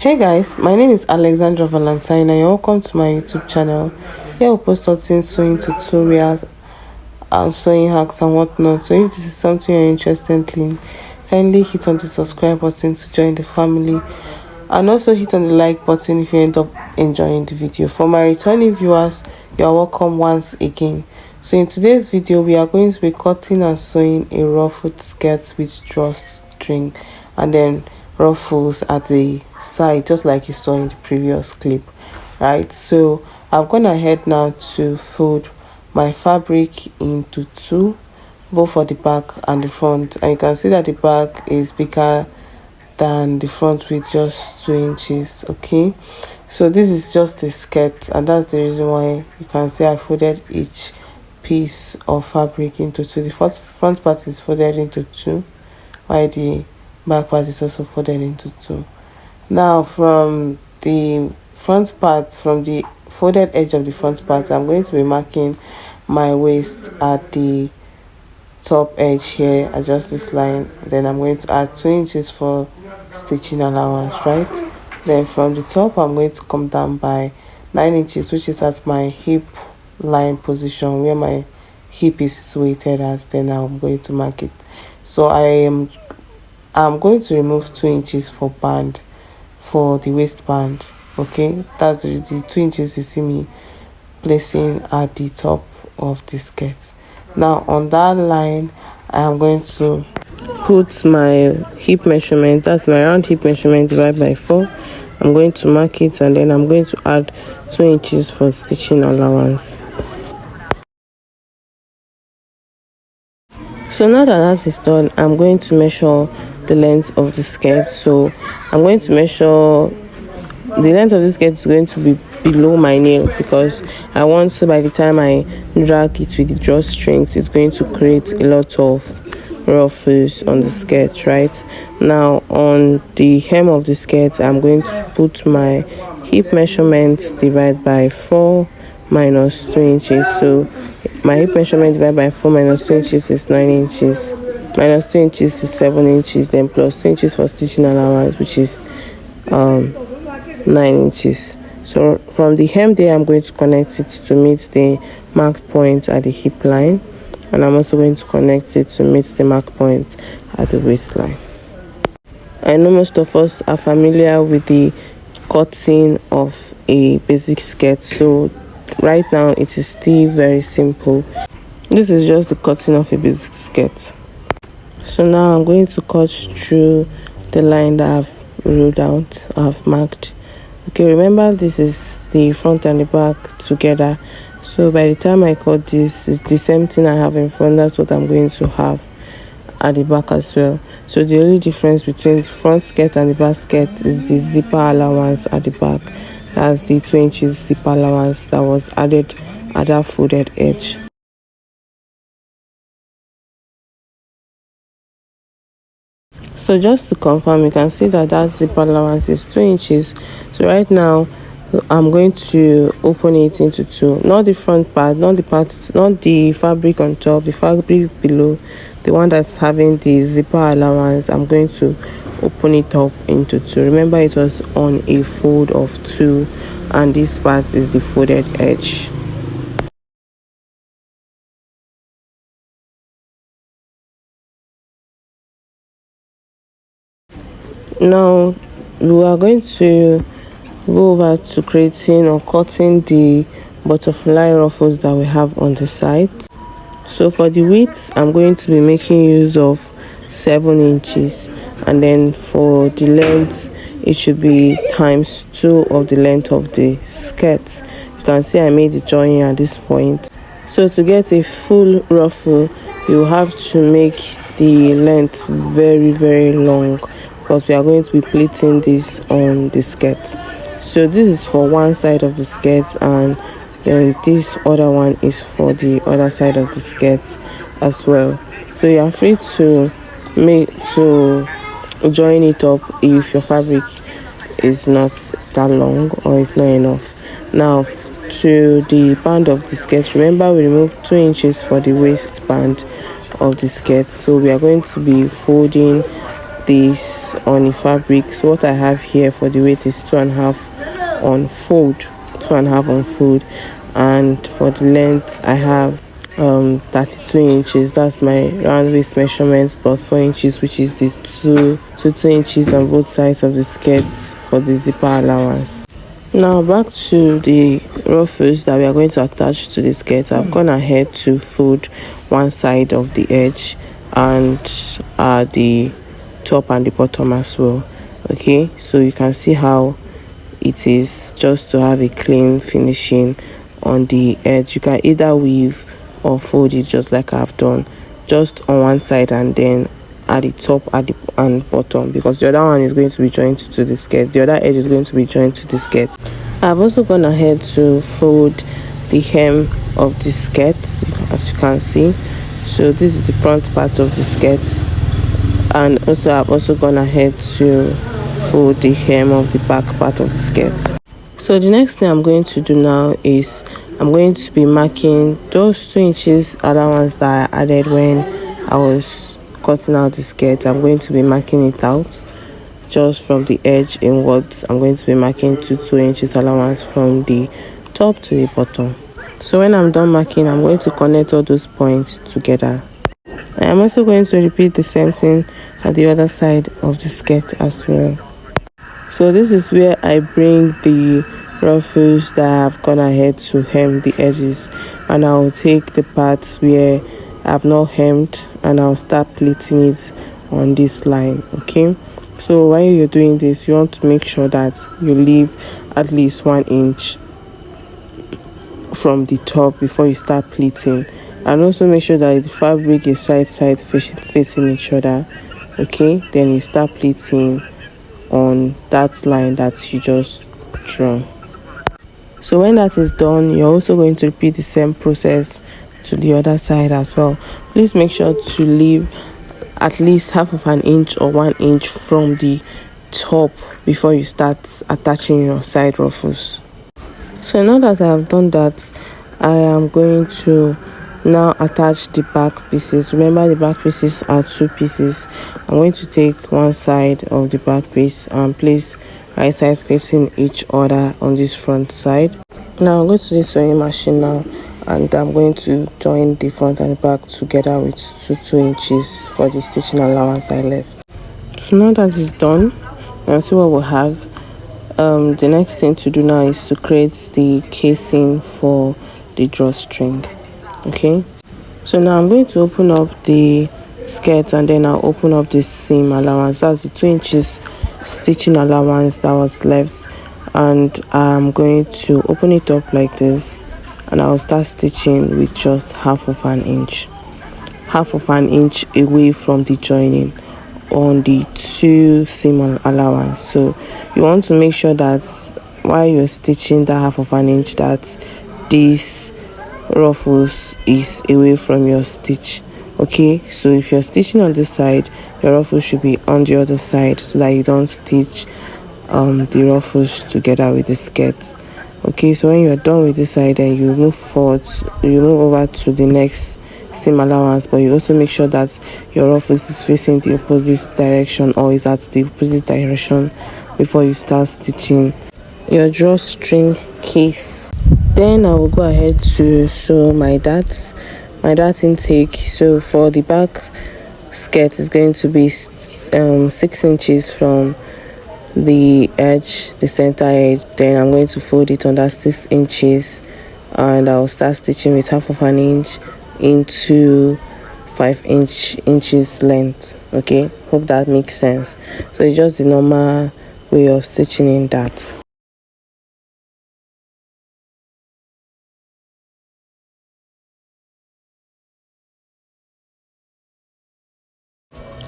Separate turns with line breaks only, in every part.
Hey guys, my name is Alexandra Valentine and you're welcome to my YouTube channel. Here we post certain sewing tutorials and sewing hacks and whatnot. So if this is something you're interested in, kindly hit on the subscribe button to join the family, and also hit on the like button if you end up enjoying the video. For my returning viewers, you are welcome once again. So in today's video, we are going to be cutting and sewing a ruffled skirt with drawstring and then ruffles at the side, just like you saw in the previous clip, right? So I've gone ahead now to fold my fabric into two, both for the back and the front, and you can see that the back is bigger than the front with just 2 inches. Okay, so this is just the skirt, and that's the reason why you can see I folded each piece of fabric into two. The front part is folded into two, while the back part is also folded into two. Now from the front part, from the folded edge of the front part, I'm going to be marking my waist at the top edge here, adjust this line, then I'm going to add 2 inches for stitching allowance, right? Then from the top I'm going to come down by 9 inches, which is at my hip line position where my hip is situated at. Then I'm going to mark it. So I'm going to remove 2 inches for band, for the waistband. Okay, that's the 2 inches you see me placing at the top of the skirt. Now on that line I am going to put my hip measurement, that's my round hip measurement, divided by 4. I'm going to mark it, and then I'm going to add 2 inches for stitching allowance. So now that is done, I'm going to measure the length of the skirt. So I'm going to measure the length of this skirt is going to be below my nail, because I want, so by the time I drag it with the drawstrings, it's going to create a lot of ruffles on the skirt. Right now on the hem of the skirt, I'm going to put my hip measurement divided by 4 minus 2 inches. So my hip measurement divided by 4 minus 2 inches is 9 inches, minus 2 inches is 7 inches, then plus 2 inches for stitching allowance, which is 9 inches. So from the hem there, I'm going to connect it to meet the marked point at the hip line, and I'm also going to connect it to meet the mark point at the waistline. I know most of us are familiar with the cutting of a basic skirt, so right now it is still very simple. This is just the cutting of a basic skirt. So now I'm going to cut through the line that I've ruled out, I've marked. Okay, remember this is the front and the back together, so by the time I cut this, it's the same thing I have in front, that's what I'm going to have at the back as well. So the only difference between the front skirt and the back skirt is the zipper allowance at the back. That's the 2 inches zipper allowance that was added at that folded edge. So just to confirm, you can see that zipper allowance is 2 inches. So right now I'm going to open it into two, not the front part, not the fabric on top, the fabric below, the one that's having the zipper allowance. I'm going to open it up into two. Remember, it was on a fold of 2, and this part is the folded edge. Now we are going to go over to creating or cutting the butterfly ruffles that we have on the side. So for the width, I'm going to be making use of 7 inches, and then for the length, it should be times 2 of the length of the skirt. You can see I made the joining at this point. So to get a full ruffle, you have to make the length very, very long, because we are going to be pleating this on the skirt. So this is for one side of the skirt, and then this other one is for the other side of the skirt as well. So you are free to join it up if your fabric is not that long or it's not enough. Now to the band of the skirt, remember we removed 2 inches for the waistband of the skirt, so we are going to be folding this on the fabric. So what I have here for the weight is 2.5 on fold, 2.5 on fold, and for the length I have 32 inches. That's my round waist measurement plus 4 inches, which is the 2 inches on both sides of the skirt for the zipper allowance. Now back to the ruffles that we are going to attach to the skirt. I've gone ahead to fold one side of the edge and the top and the bottom as well. Okay, so you can see how it is just to have a clean finishing on the edge. You can either weave or fold it just like I've done, just on one side and then at the top and bottom, because the other one is going to be joined to the skirt. The other edge is going to be joined to the skirt. I've also gone ahead to fold the hem of the skirt, as you can see. So this is the front part of the skirt, and also I've also gone ahead to fold the hem of the back part of the skirt. So the next thing I'm going to do now is I'm going to be marking those 2 inches allowance that I added when I was cutting out the skirt. I'm going to be marking it out just from the edge inwards. I'm going to be marking 2 inches allowance from the top to the bottom. So when I'm done marking, I'm going to connect all those points together. I am also going to repeat the same thing at the other side of the skirt as well. So this is where I bring the ruffles that I've gone ahead to hem the edges, and I'll take the parts where I've not hemmed and I'll start pleating it on this line. Okay, so while you're doing this, you want to make sure that you leave at least 1 inch from the top before you start pleating, and also make sure that the fabric is right side facing each other. Okay, then you start pleating on that line that you just draw. So when that is done, you're also going to repeat the same process to the other side as well. Please make sure to leave at least half of an inch or 1 inch from the top before you start attaching your side ruffles. So now that I have done that, I am going to now attach the back pieces. Remember, the back pieces are 2 pieces. I'm going to take one side of the back piece and place right side facing each other on this front side. Now I'm going to the sewing machine now, and I'm going to join the front and the back together with 2 inches for the stitching allowance I left. So now that is done, and see what we'll have. The next thing to do now is to create the casing for the drawstring. Okay, so now I'm going to open up the skirt, and then I'll open up the seam allowance. That's the 2 inches stitching allowance that was left, and I'm going to open it up like this, and I'll start stitching with just half of an inch away from the joining on the 2 seam allowance. So you want to make sure that while you're stitching that half of an inch, that this ruffles is away from your stitch. Okay, so if you're stitching on this side, your ruffles should be on the other side, so that you don't stitch the ruffles together with the skirt. Okay, so when you're done with this side, then you move forward, you move over to the next seam allowance, but you also make sure that your ruffles is facing the opposite direction, or is at the opposite direction, before you start stitching your drawstring case. Then I will go ahead to sew my dart intake. So for the back skirt is going to be 6 inches from the edge, the center edge. Then I'm going to fold it under 6 inches, and I'll start stitching with half of an inch into 5 inches length. Okay, hope that makes sense. So it's just the normal way of stitching in that.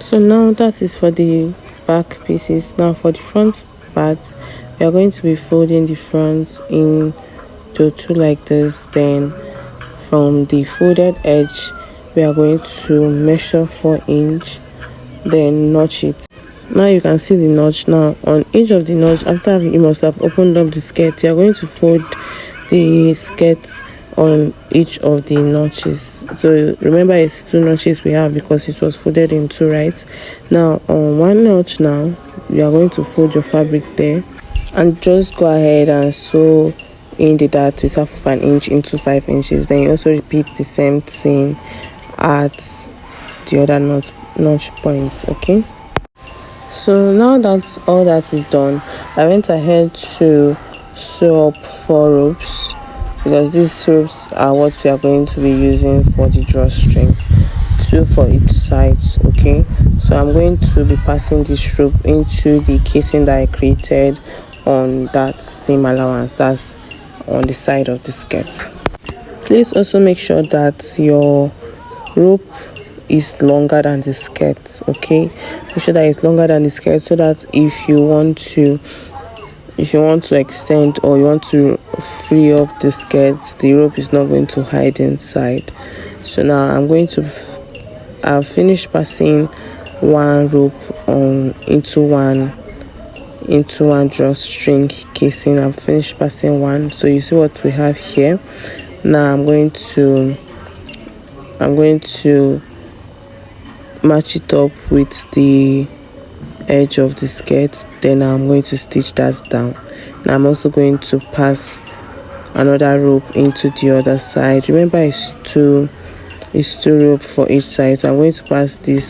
So now that is for the back pieces. Now for the front part, we are going to be folding the front into 2 like this. Then from the folded edge, we are going to measure 4 inch, then notch it. Now you can see the notch. Now on each of the notch, after you must have opened up the skirt, you are going to fold the skirt on each of the notches. So remember, it's 2 notches we have because it was folded in 2, right? Now on 1 notch, now you are going to fold your fabric there and just go ahead and sew in the dart with 1/2 inch into 5 inches. Then you also repeat the same thing at the other notch points. Okay, so now that all that is done, I went ahead to sew up 4 ropes because these ropes are what we are going to be using for the drawstring, 2 for each side. Okay, so I'm going to be passing this rope into the casing that I created on that same allowance, that's on the side of the skirt. Please also make sure that your rope is longer than the skirt. Okay, make sure that it's longer than the skirt so that if you want to extend or you want to free up the skirt, the rope is not going to hide inside. So now I've finished passing 1 rope into one drawstring casing. I've finished passing 1, so you see what we have here. Now I'm going to match it up with the edge of the skirt. Then I'm going to stitch that down. Now I'm also going to pass another rope into the other side. Remember, it's two rope for each side, so I'm going to pass the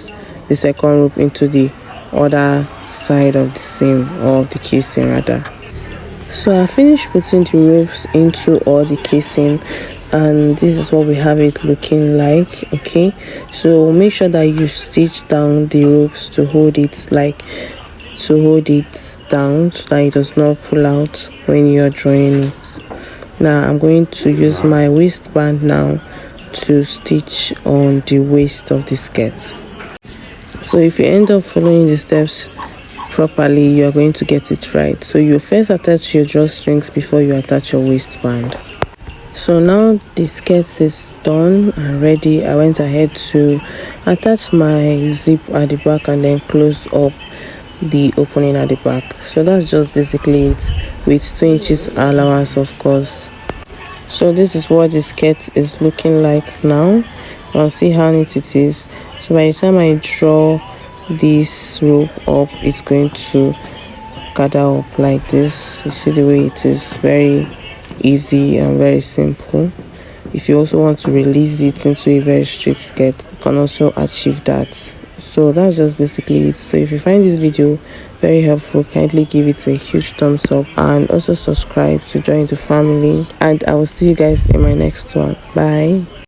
second rope into the other side of the seam, or of the casing rather. So I finished putting the ropes into all the casing, and this is what we have it looking like. Okay, so make sure that you stitch down the ropes to hold it down so that it does not pull out when you're drawing it. Now I'm going to use my waistband now to stitch on the waist of the skirt. So if you end up following the steps properly, you are going to get it right. So you first attach your drawstrings before you attach your waistband. So now the skirt is done and ready. I went ahead to attach my zip at the back and then close up the opening at the back. So that's just basically it, with 2 inches allowance, of course. So this is what the skirt is looking like now. You can see how neat it is. So by the time I draw this rope up, it's going to gather up like this. You see the way it is, very easy and very simple. If you also want to release it into a very straight skirt, you can also achieve that. So that's just basically it. So if you find this video very helpful, kindly give it a huge thumbs up and also subscribe to join the family, and I will see you guys in my next one. Bye.